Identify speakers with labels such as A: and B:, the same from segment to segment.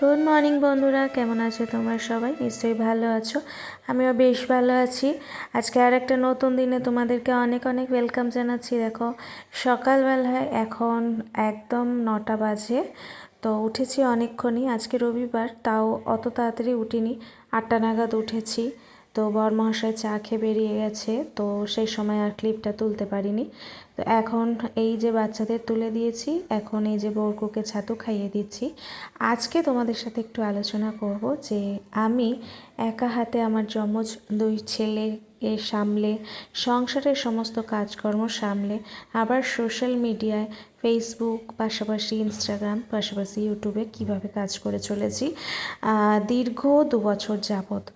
A: Good morning বন্ধুরা, কেমন আছো তোমরা সবাই? নিশ্চয়ই ভালো আছো। আমিও বেশ ভালো আছি। আজকে আর একটা নতুন দিনে তোমাদেরকে অনেক অনেক ওয়েলকাম জানাচ্ছি। দেখো, সকালবেলায় এখন একদম 9টা বাজে। তো উঠেছি অনেকক্ষণই, আজকে রবিবার, তাও অত তাড়াতাড়ি উঠিনি, 8টা নাগাদ উঠেছি। তো বরমহাশয় চা খেয়ে বেরিয়ে গেছে, তো সেই সময় আর ক্লিপটা তুলতে পারিনি। তো এখন এই যে বাচ্চাদের তুলে দিয়েছি, এখন এই যে বউকুকে ছাতু খাইয়ে দিচ্ছি। আজকে তোমাদের সাথে একটু আলোচনা করব যে আমি একা হাতে আমার যমজ 2 ছেলেকে সামলে, সংসারের সমস্ত কাজকর্ম সামলে, আবার সোশ্যাল মিডিয়ায় ফেসবুক, পাশাপাশি ইনস্টাগ্রাম, পাশাপাশি ইউটিউবে কিভাবে কাজ করে চলেছি দীর্ঘ 2 বছর যাবৎ।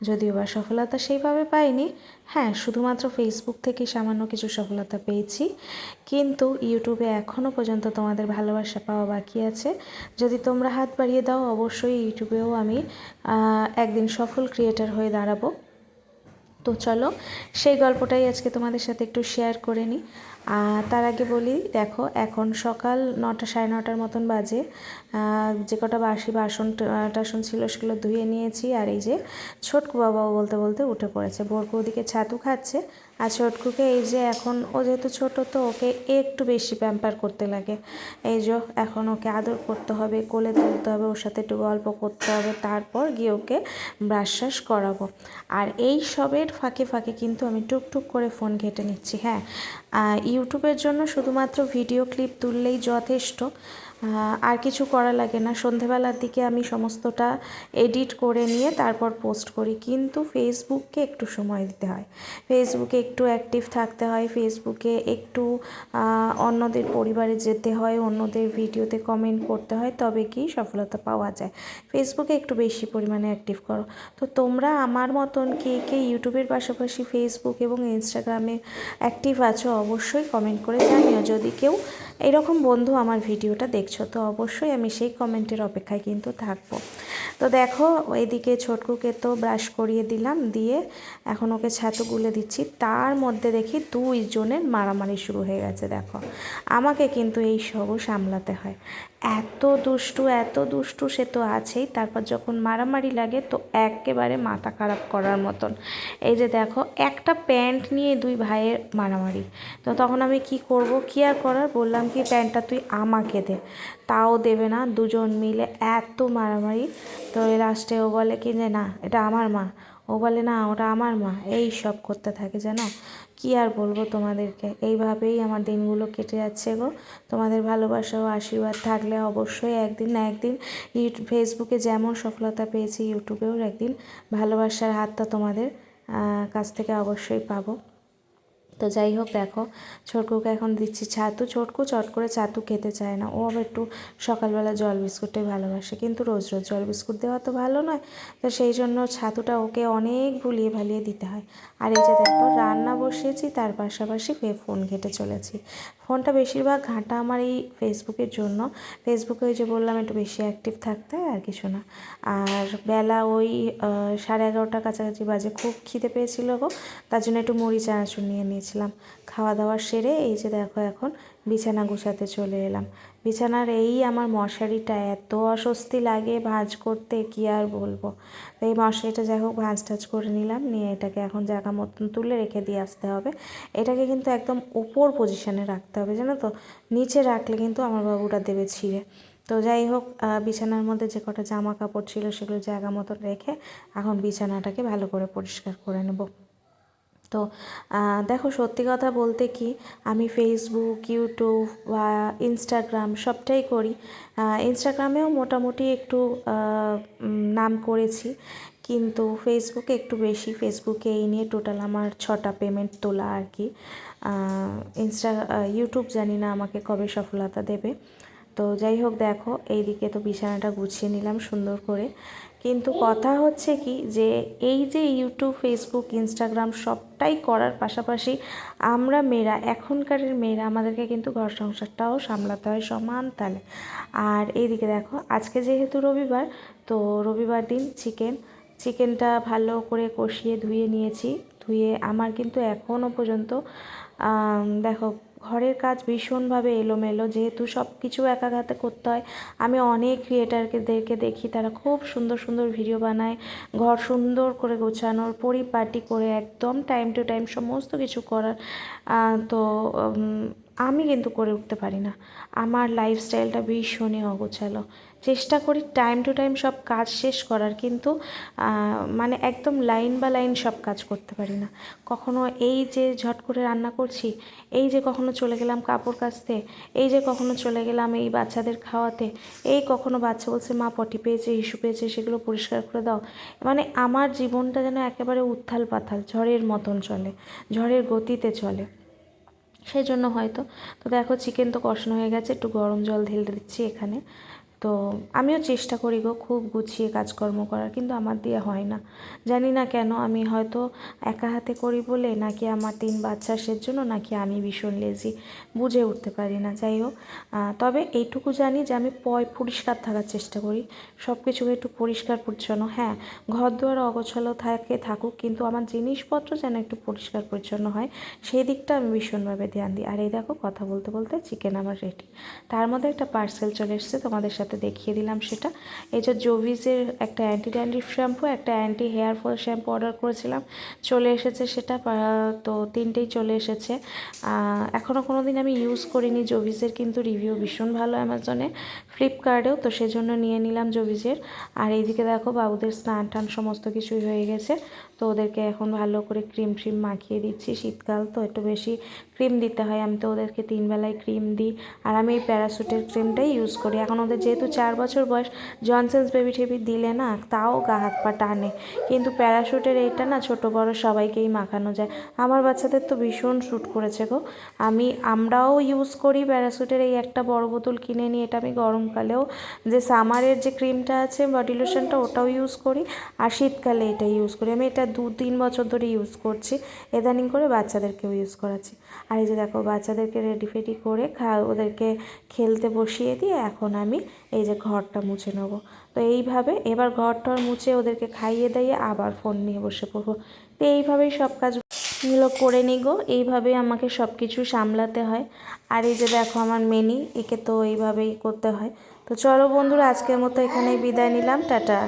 A: যদিও বা সফলতা সেইভাবে পাইনি, হ্যাঁ, শুধুমাত্র ফেসবুক থেকে সামান্য কিছু সফলতা পেয়েছি, কিন্তু ইউটিউবে এখনও পর্যন্ত তোমাদের ভালোবাসা পাওয়া বাকি আছে। যদি তোমরা হাত বাড়িয়ে দাও, অবশ্যই ইউটিউবেও আমি একদিন সফল ক্রিয়েটার হয়ে দাঁড়াবো। তো চলো, সেই গল্পটাই আজকে তোমাদের সাথে একটু শেয়ার করে নিই। তার আগে বলি, দেখো এখন সকাল 9টা, সাড়ে 9টার মতন বাজে। যে কটা বাসি বাসন টাসন ছিল সেগুলো ধুয়ে নিয়েছি। আর এই যে ছোটকু বাবাও বলতে বলতে উঠে পড়েছে। বরকু ওদিকে ছাতু খাচ্ছে, আর ছোটকুকে এই যে এখন ও যেহেতু ছোটো, তো ওকে একটু বেশি প্যাম্পার করতে লাগে। এই যে এখন ওকে আদর করতে হবে, কোলে তুলতে হবে, ওর সাথে একটু গল্প করতে হবে, তারপর গিয়ে ওকে ব্রাশ করাবো। আর এই সবের ফাঁকে ফাঁকে কিন্তু আমি টুকটুক করে ফোন ঘেঁটে নিচ্ছি। হ্যাঁ, ইউটিউবের জন্য শুধুমাত্র ভিডিও ক্লিপ তুললেই যথেষ্ট, আর কিছু করা লাগে না। সন্ধেবেলার দিকে আমি সমস্তটা এডিট করে নিয়ে তারপর পোস্ট করি, কিন্তু ফেসবুককে একটু সময় দিতে হয়, ফেসবুকে একটু অ্যাক্টিভ থাকতে হয়, ফেসবুকে একটু অন্যদের পরিবারে যেতে হয়, অন্যদের ভিডিওতে কমেন্ট করতে হয়, তবে কি সফলতা পাওয়া যায়। ফেসবুকে একটু বেশি পরিমাণে অ্যাক্টিভ করো। তো তোমরা আমার মতন কে কে ইউটিউবের পাশাপাশি ফেসবুক এবং ইনস্টাগ্রামে অ্যাক্টিভ আছো, অবশ্যই কমেন্ট করে জানিও। যদি কেউ এরকম বন্ধু আমার ভিডিওটা দেখছো, তো অবশ্যই আমি সেই কমেন্টের অপেক্ষায় কিন্তু থাকবো। তো দেখো, এদিকে ছোটকুকে তো ব্রাশ করিয়ে দিলাম, দিয়ে এখন ওকে ছাতু গুলে দিচ্ছি। তার মধ্যে দেখি 2 জনের মারামারি শুরু হয়ে গেছে। দেখো, আমাকে কিন্তু এই সবও সামলাতে হয়। এত দুষ্টু, এত দুষ্টু সে তো আছেই, তারপর যখন মারামারি লাগে তো একেবারে মাথা খারাপ করার মতন। এই যে দেখো, একটা প্যান্ট নিয়ে 2 ভাইয়ের মারামারি। তো তখন আমি কি করব, কি আর করার, বললাম কি প্যান্টটা তুই আমাকে দে, তাও দেবে না। দুজন মিলে এত মারামারি। তো লাস্টে ও বলে কি যে না, এটা আমার মা, ও বলে না ওটা আমার মা, এই সব করতে থাকে। জানো, কি আর বলবো তোমাদেরকে, এইভাবেই আমার দিনগুলো কেটে যাচ্ছে গো। তোমাদের ভালোবাসা ও আশীর্বাদ থাকলে অবশ্যই একদিন না একদিন ফেসবুকে যেমন সফলতা পেয়েছি, ইউটিউবেও একদিন ভালোবাসার হাতটা তোমাদের কাছ থেকে অবশ্যই পাবো। তো যাই হোক, দেখো ছোটকুকে এখন দিচ্ছি ছাতু। ছোটকু চট করে ছাতু খেতে চায় না, ও আবার একটু সকালবেলা জল বিস্কুটটাই ভালোবাসে, কিন্তু রোজ রোজ জল বিস্কুট দেওয়া তো ভালো নয়। তো সেই জন্য ছাতুটা ওকে অনেক ভুলিয়ে ভালিয়ে দিতে হয়। আর এই যে দেখো, রান্না বসিয়েছি, তার পাশাপাশি ফোন ঘেঁটে চলেছি। ফোনটা বেশিরভাগ ঘাঁটা আমার এই ফেসবুকের জন্য। ফেসবুকে ওই যে বললাম একটু বেশি অ্যাক্টিভ থাকতে হয়, আর কিছু না। আর বেলা ওই 11:30 কাছাকাছি বাজে, খুব খিদে পেয়েছিল গো, তার জন্য একটু মুড়ি চানাচুর নিয়ে নিয়েছিলাম। খাওয়া দাওয়া সেরে এই যে দেখো এখন বিছানা গুছাতে চলে এলাম। বিছানার এই আমার মশারিটা এত অস্বস্তি লাগে ভাঁজ করতে, কি আর বলবো। তো এই মশারিটা যাই হোক ভাঁজ টাজ করে নিলাম, নিয়ে এটাকে এখন জায়গা মতন তুলে রেখে দিয়ে আসতে হবে। এটাকে কিন্তু একদম ওপর পজিশানে রাখতে হবে, জানো তো, নিচে রাখলে কিন্তু আমার বাবুটা দেবে ছিঁড়ে। তো যাই হোক, বিছানার মধ্যে যে কটা জামা কাপড় ছিল সেগুলো জায়গা মতন রেখে এখন বিছানাটাকে ভালো করে পরিষ্কার করে নেব। তো দেখো, সত্যি কথা বলতে কি, আমি ফেসবুক, ইউটিউব বা ইনস্টাগ্রাম সবটাই করি। ইনস্টাগ্রামেও মোটামুটি একটু নাম করেছি, কিন্তু ফেসবুকে একটু বেশি। ফেসবুকে এই নিয়ে টোটাল আমার 6টা পেমেন্ট তোলা আর কি। ইউটিউব জানি না আমাকে কবে সফলতা দেবে। তো যাই হোক, দেখো এইদিকে তো বিছানাটা গুছিয়ে নিলাম সুন্দর করে, কিন্তু কথা হচ্ছে কি যে এই যে ইউটিউব, ফেসবুক, ইনস্টাগ্রাম সবটাই করার পাশাপাশি আমরা মেয়েরা, এখনকার মেয়েরা, আমাদেরকে কিন্তু ঘর সংসারটাও সামলাতে হয় সমান তালে। আর এইদিকে দেখো, আজকে যেহেতু রবিবার, তো রবিবার দিন চিকেনটা ভালো করে কষিয়ে ধুয়ে নিয়েছি। ধুয়ে আমার কিন্তু এখনও পর্যন্ত দেখো ঘরের কাজ ভীষণভাবে এলোমেলো, যেহেতু সব কিছু একা হাতে করতে হয়। আমি অনেক ক্রিয়েটারদেরকে দেখি, তারা খুব সুন্দর সুন্দর ভিডিও বানায়, ঘর সুন্দর করে গোছানোর, পরিপাটি করে একদম টাইম টু টাইম সমস্ত কিছু করার। তো আমি কিন্তু করে উঠতে পারি না। আমার লাইফস্টাইলটা ভীষণই অগোছালো। চেষ্টা করি টাইম টু টাইম সব কাজ শেষ করার, কিন্তু মানে একদম লাইন বা লাইন সব কাজ করতে পারি না। কখনো এই যে ঝট করে রান্না করছি, এই যে কখনো চলে গেলাম কাপড় কাচতে, এই যে কখনো চলে গেলাম এই বাচ্চাদের খাওয়াতে, এই কখনো বাচ্চা বলছে মা পটি পেয়েছে, হিসু পেয়েছে, সেগুলো পরিষ্কার করে দাও। মানে আমার জীবনটা যেন একেবারে উত্থাল পাথাল, ঝড়ের মতন চলে, ঝড়ের গতিতে চলে। সেই জন্য হয়তো। তো দেখো চিকেন তো কষানো হয়ে গেছে, একটু গরম জল ঢেলে দিচ্ছি এখানে। তো আমিও চেষ্টা করি গো খুব গুছিয়ে কাজকর্ম করার, কিন্তু আমার দিয়ে হয় না। জানি না কেন, আমি হয়তো একা হাতে করি বলে, নাকি আমার 3 বাচ্চা সেজন্য, নাকি আমি ভীষণ লেজি, বুঝে উঠতে পারি না। যাই হোক, তবে এইটুকু জানি যে আমি পরিষ্কার থাকার চেষ্টা করি, সব কিছুকে একটু পরিষ্কার পরিচ্ছন্ন। হ্যাঁ, ঘর দুয়ার অগোছালো থাকুক, কিন্তু আমার জিনিসপত্র যেন একটু পরিষ্কার পরিচ্ছন্ন হয়, সেই দিকটা আমি ভীষণভাবে ধ্যান দিই। আর এই দেখো কথা বলতে বলতে চিকেন আমার রেডি। তার মধ্যে একটা পার্সেল চলে এসেছে, তোমাদের সাথে দেখিয়ে দিলাম সেটা। এই যে জোভিজের একটা অ্যান্টি ড্যান্ড্রিফ শ্যাম্পু, একটা anti hair fall shampoo order করেছিলাম, চলে এসেছে সেটা। তো 3টেই চলে এসেছে। এখনও কোনো দিন আমি ইউজ করিনি জোভিজের, কিন্তু রিভিউ ভীষণ ভালো অ্যামাজনে, ফ্লিপকার্টেও, তো সেজন্য নিয়ে নিলাম জোভিজের। আর এইদিকে দেখো বাবুদের স্নান টান সমস্ত কিছুই হয়ে গেছে, তো ওদেরকে এখন ভালো করে ক্রিম ট্রিম মাখিয়ে দিচ্ছি। শীতকাল তো একটু বেশি ক্রিম দিতে হয়, আমি তো ওদেরকে 3 বেলায় ক্রিম দিই। আর আমি এই প্যারাশুটের ক্রিমটাই ইউজ করি। এখন ওদের যেহেতু 4 বছর বয়স, জনসন্স বেবি টেবি দিলে না তাও গা হাত পা টানে, কিন্তু প্যারাশুটের এইটা না ছোট বড় সবাইকেই মাখানো যায়। আমার বাচ্চাদের তো ভীষণ শ্যুট করেছে গো। আমরাও ইউজ করি প্যারাশুটের এই একটা বড় বোতল কিনে নিই, এটা আমি গরমকালেও, যে সামারের যে ক্রিমটা আছে বডি লোশনটা, ওটাও ইউজ করি, আর শীতকালে এটা ইউজ করি। আমি এটা 2-3 বছর ধরে ইউজ করছি, ইদানিং করে বাচ্চাদেরকেও ইউজ করাচ্ছি। আর এই যে দেখো বাচ্চাদেরকে রেডি ফেডি করে ওদেরকে খেলতে বসিয়ে দিয়ে এখন আমি এই যে ঘরটা মুছে নেবো। তো এইভাবে এবার ঘরটা মুছে ওদেরকে খাইয়ে দাইয়ে আবার ফোন নিয়ে বসে পড়বো। তো এইভাবেই সব কাজগুলো করে নিই গো, এইভাবেই আমাকে সব কিছু সামলাতে হয়। আর এই যে দেখো আমার মেনি, একে তো এইভাবেই করতে হয়। তো চলো বন্ধুরা, আজকের মতো এখানেই বিদায় নিলাম, টাটা।